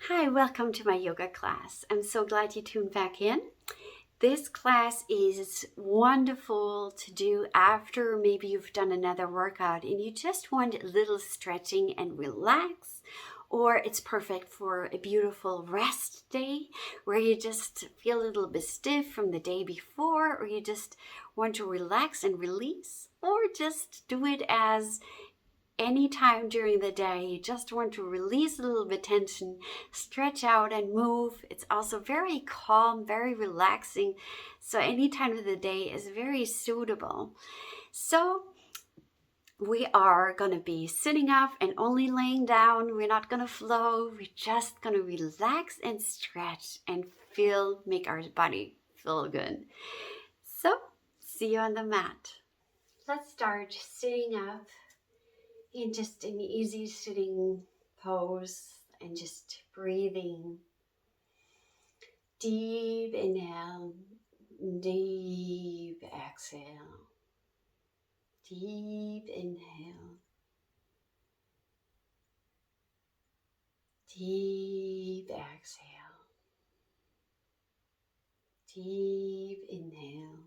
Hi, welcome to my yoga class. I'm so glad you tuned back in. This class is wonderful to do after maybe you've done another workout and you just want a little stretching and relax, or it's perfect for a beautiful rest day where you just feel a little bit stiff from the day before, or you just want to relax and release, or just do it as anytime during the day you just want to release a little bit tension, stretch out and move. It's also very calm, very relaxing. So any time of the day is very suitable. So we are going to be sitting up and only laying down. We're not going to flow. We're just going to relax and stretch and make our body feel good. So see you on the mat. Let's start sitting up in just an easy sitting pose and just breathing. Deep inhale, deep exhale. Deep inhale, deep exhale. Deep inhale,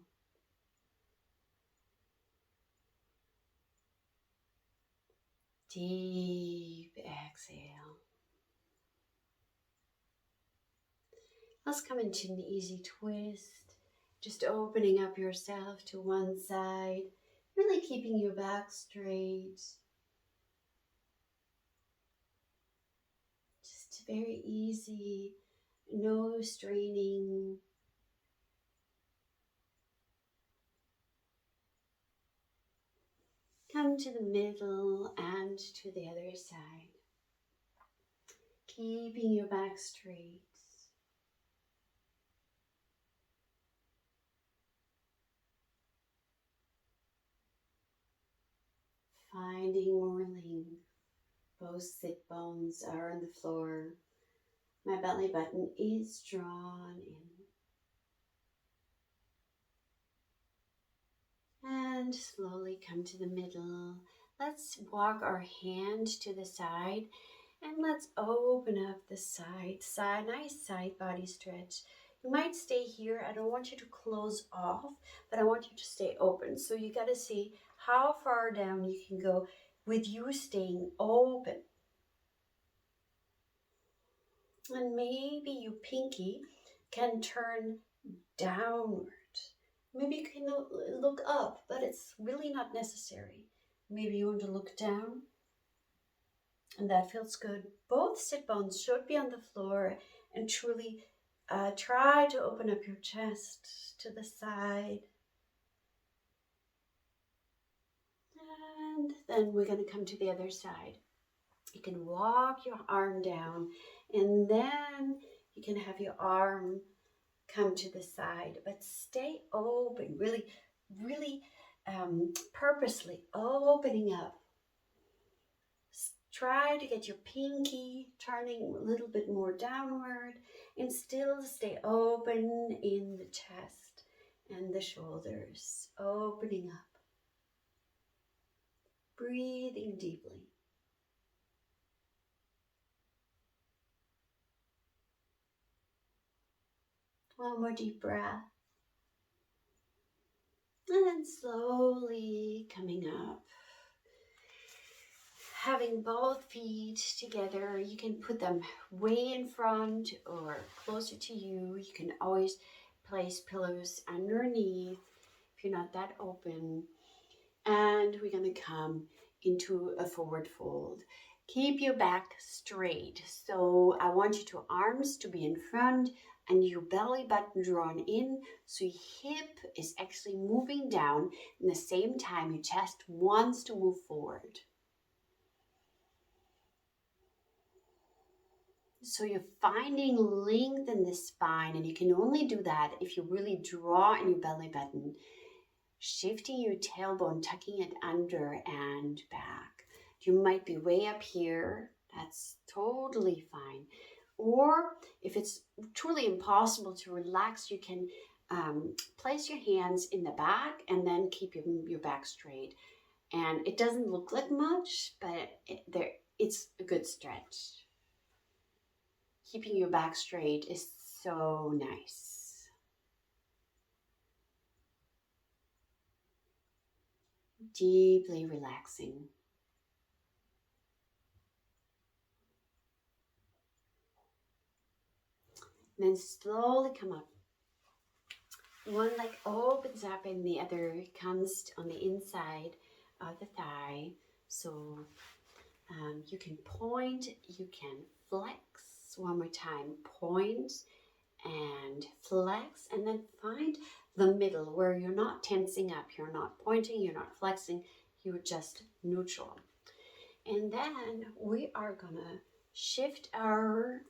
deep exhale. Let's come into an easy twist, just opening up yourself to one side, really keeping your back straight. Just very easy, no straining. Come to the middle and to the other side, keeping your back straight. Finding more length. Both sit bones are on the floor. My belly button is drawn in. And slowly come to the middle. Let's walk our hand to the side and let's open up the side, nice side body stretch. You might stay here. I don't want you to close off, but I want you to stay open. So you got to see how far down you can go with you staying open. And maybe your pinky can turn downward. Maybe you can look up, but it's really not necessary. Maybe you want to look down, and that feels good. Both sit bones should be on the floor, and truly try to open up your chest to the side. And then we're going to come to the other side. You can walk your arm down, and then you can have your arm come to the side, but stay open, really, really purposely opening up. Try to get your pinky turning a little bit more downward and still stay open in the chest and the shoulders, opening up, breathing deeply. One more deep breath. And then slowly coming up. Having both feet together, you can put them way in front or closer to you. You can always place pillows underneath if you're not that open. And we're going to come into a forward fold. Keep your back straight. So I want your arms to be in front and your belly button drawn in. So your hip is actually moving down. And at the same time, your chest wants to move forward. So you're finding length in the spine, and you can only do that if you really draw in your belly button, shifting your tailbone, tucking it under and back. You might be way up here. That's totally fine. Or if it's truly impossible to relax, you can place your hands in the back and then keep your back straight. And it doesn't look like much, but it's a good stretch. keeping your back straight is so nice. Deeply relaxing. And then slowly come up. One leg opens up and the other comes on the inside of the thigh. So you can point, you can flex. One more time, point and flex, and then find the middle where you're not tensing up, you're not pointing, you're not flexing, you're just neutral. And then we are gonna shift our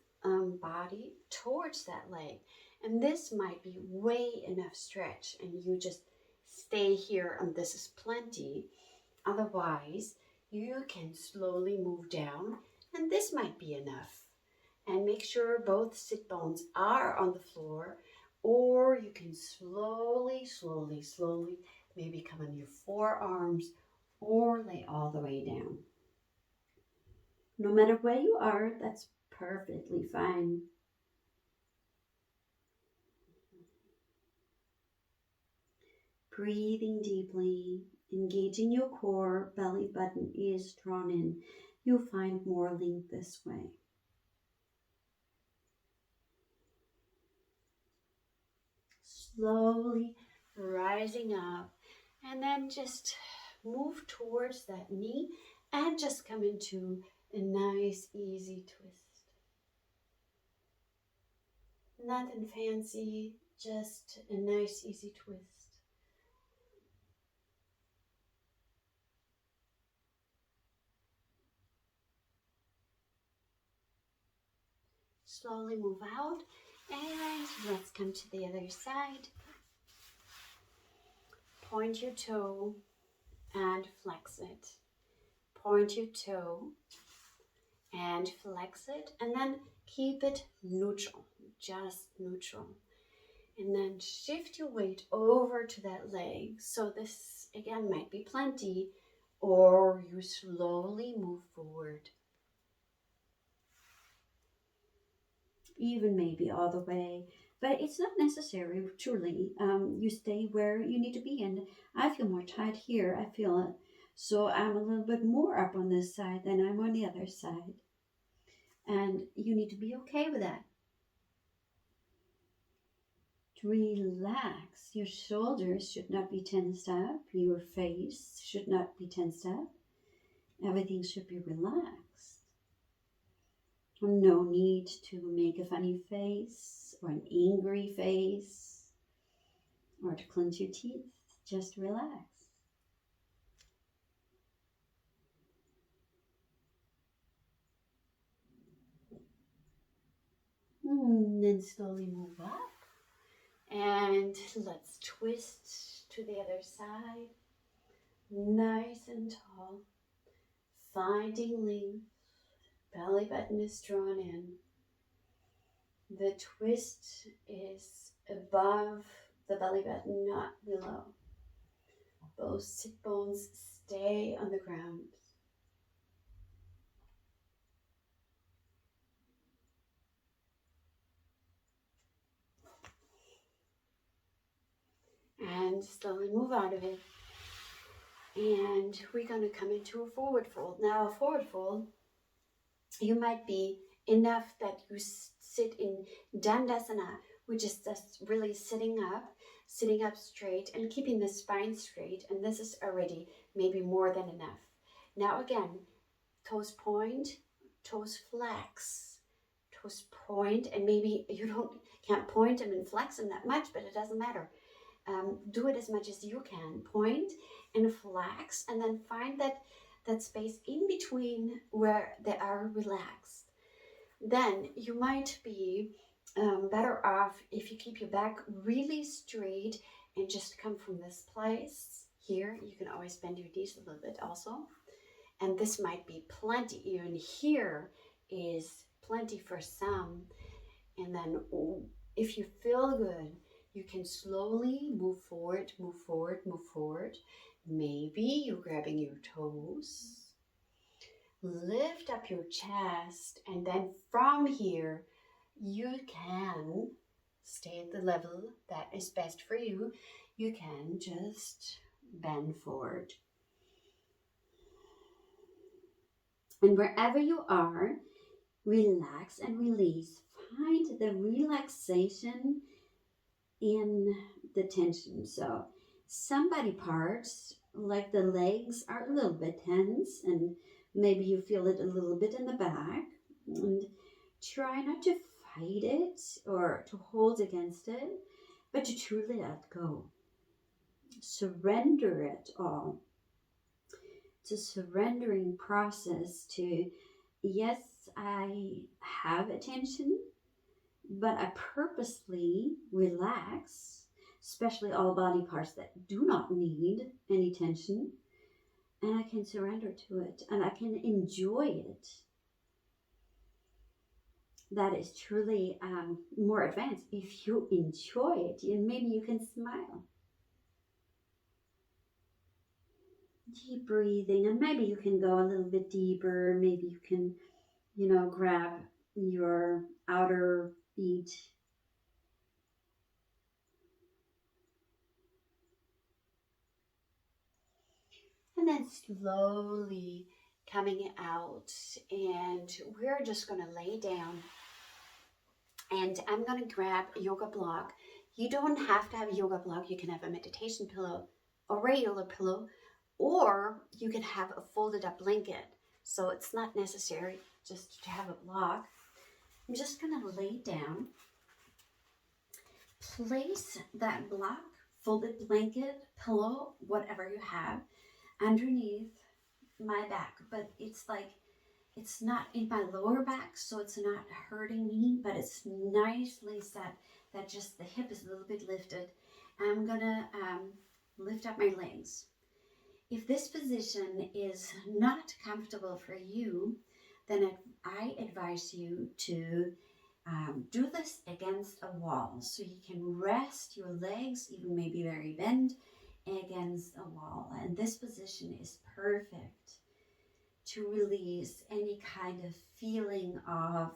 body towards that leg. And this might be way enough stretch, and you just stay here, and this is plenty. Otherwise, you can slowly move down, and this might be enough. And make sure both sit bones are on the floor, or you can slowly, slowly, slowly maybe come on your forearms or lay all the way down. No matter where you are, that's perfectly fine. Breathing deeply, engaging your core, belly button is drawn in. You'll find more length this way. Slowly rising up, and then just move towards that knee and just come into a nice easy twist. Nothing fancy, just a nice easy twist. Slowly move out, and let's come to the other side. Point your toe and flex it. Point your toe and flex it, and then keep it neutral, just neutral. And then shift your weight over to that leg. So this again might be plenty, or you slowly move forward. Even maybe all the way, but it's not necessary, truly. You stay where you need to be, and I feel more tight here, I feel it. So I'm a little bit more up on this side than I'm on the other side. And you need to be okay with that. Relax. Your shoulders should not be tensed up. Your face should not be tensed up. Everything should be relaxed. No need to make a funny face or an angry face or to clench your teeth. Just relax. Then slowly move up. And let's twist to the other side. Nice and tall. Finding length. Belly button is drawn in. The twist is above the belly button, not below. Both sit bones stay on the ground. And slowly move out of it. And we're going to come into a forward fold. Now, a forward fold, you might be enough that you sit in Dandasana, which is just really sitting up straight and keeping the spine straight. And this is already maybe more than enough. Now again, toes point, toes flex, toes point, and maybe you can't point them and flex them that much, but it doesn't matter. Do it as much as you can. Point and flex, and then find that space in between where they are relaxed. Then you might be better off if you keep your back really straight and just come from this place here. You can always bend your knees a little bit also. And this might be plenty. Even here is plenty for some. And then if you feel good, you can slowly move forward, move forward, move forward. Maybe you're grabbing your toes. Lift up your chest, and then from here, you can stay at the level that is best for you. You can just bend forward. And wherever you are, relax and release. Find the relaxation in the tension. So some body parts, like the legs, are a little bit tense, and maybe you feel it a little bit in the back. And try not to fight it or to hold against it, but to truly let go. Surrender it all. It's a surrendering process to, yes, I have attention, but I purposely relax, especially all body parts that do not need any tension, and I can surrender to it and I can enjoy it. That is truly more advanced. If you enjoy it, maybe you can smile. Deep breathing, and maybe you can go a little bit deeper. Maybe you can, grab your outer feet. And then slowly coming out, and we're just going to lay down. And I'm going to grab a yoga block. You don't have to have a yoga block. You can have a meditation pillow, a regular pillow, or you can have a folded up blanket. So it's not necessary just to have a block. I'm just going to lay down. Place that block, folded blanket, pillow, whatever you have, underneath my back. But it's not in my lower back, so it's not hurting me, but it's nicely set that just the hip is a little bit lifted. I'm gonna lift up my legs. If this position is not comfortable for you, then I advise you to do this against a wall, so you can rest your legs, even maybe very bent, against a wall. And this position is perfect to release any kind of feeling of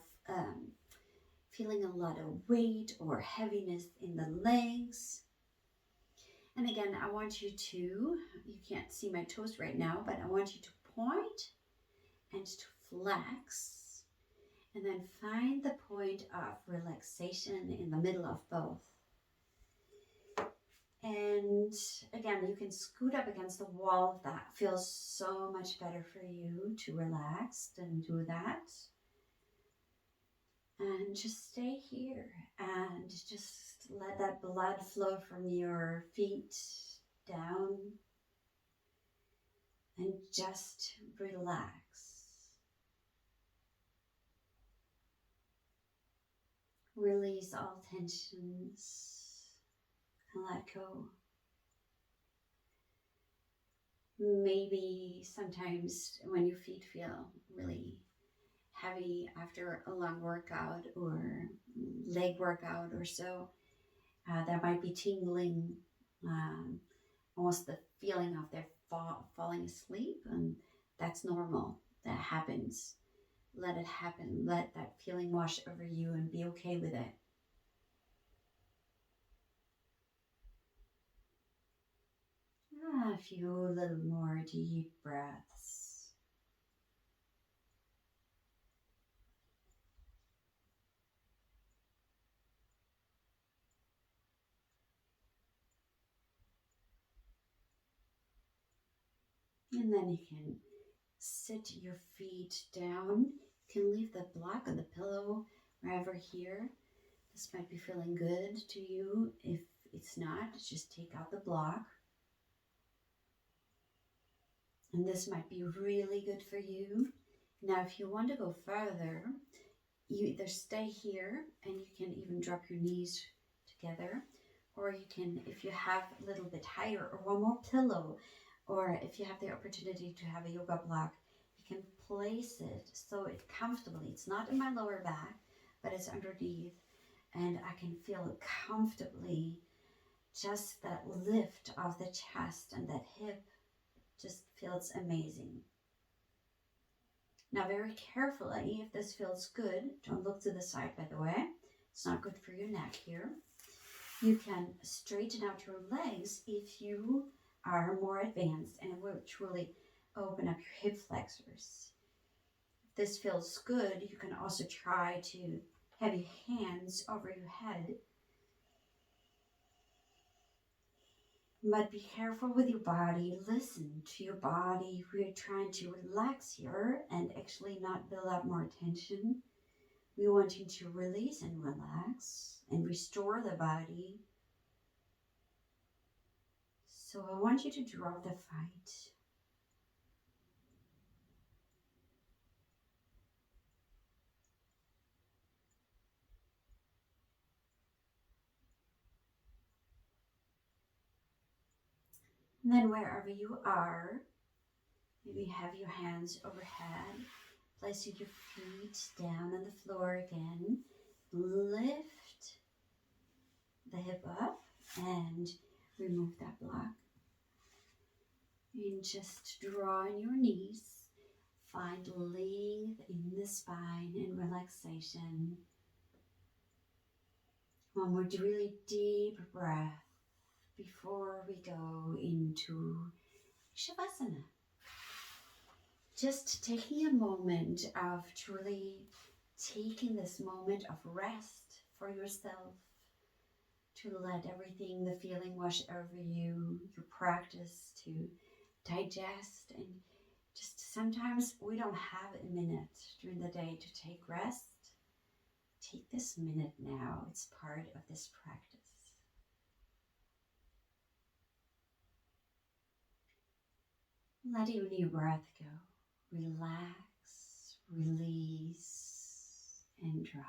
feeling a lot of weight or heaviness in the legs. And again, I want you can't see my toes right now, but I want you to point and to flex. And then find the point of relaxation in the middle of both. And again, you can scoot up against the wall if that feels so much better for you to relax and do that. And just stay here and just let that blood flow from your feet down and just relax. Release all tensions and let go. Maybe sometimes when your feet feel really heavy after a long workout or leg workout or so, there might be tingling, almost the feeling of their falling asleep, and that's normal. That happens. Let it happen. Let that feeling wash over you and be okay with it. A few little more deep breaths. And then you can sit your feet down. You can leave the block of the pillow wherever here. This might be feeling good to you. If it's not, just take out the block. And this might be really good for you. Now, if you want to go further, you either stay here and you can even drop your knees together, or you can, if you have a little bit higher or one more pillow, or if you have the opportunity to have a yoga block, you can place it so it's comfortably. It's not in my lower back, but it's underneath, and I can feel comfortably just that lift of the chest, and that hip just feels amazing. Now very carefully, if this feels good, don't look to the side, by the way. It's not good for your neck here. You can straighten out your legs if you are more advanced, and it will truly open up your hip flexors. If this feels good, you can also try to have your hands over your head. But be careful with your body. Listen to your body. We're trying to relax here and actually not build up more tension. We're wanting to release and relax and restore the body. So I want you to drop the fight. And then wherever you are, maybe have your hands overhead. Place your feet down on the floor again. Lift the hip up and remove that block. And just draw in your knees. Find length in the spine and relaxation. One more really deep breath before we go into Savasana. Just taking a moment of truly taking this moment of rest for yourself, to let everything, the feeling wash over you, your practice to digest. And just sometimes we don't have a minute during the day to take rest. Take this minute now. It's part of this practice. Letting your breath go. Relax, release, and drop.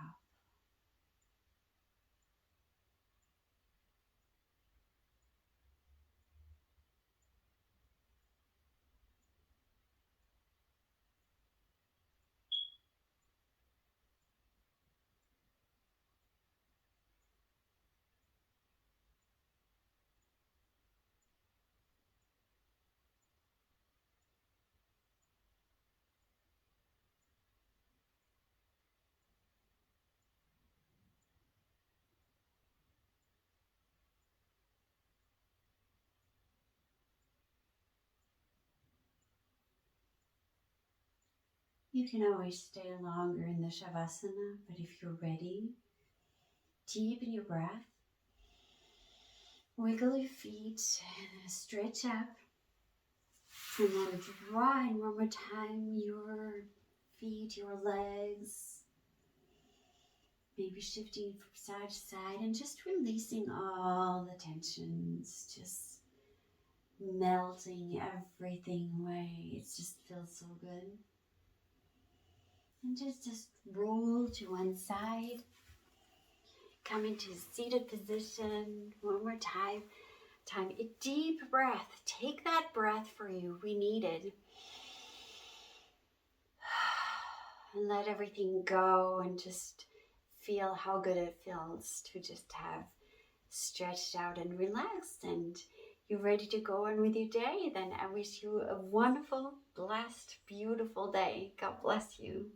You can always stay longer in the Savasana, but if you're ready, deepen your breath. Wiggle your feet, stretch up, and then draw in one more time your feet, your legs. Maybe shifting from side to side and just releasing all the tensions, just melting everything away. It just feels so good. And just roll to one side. Come into seated position. One more time. A deep breath. Take that breath for you. We need it. And let everything go and just feel how good it feels to just have stretched out and relaxed, and you're ready to go on with your day. Then I wish you a wonderful, blessed, beautiful day. God bless you.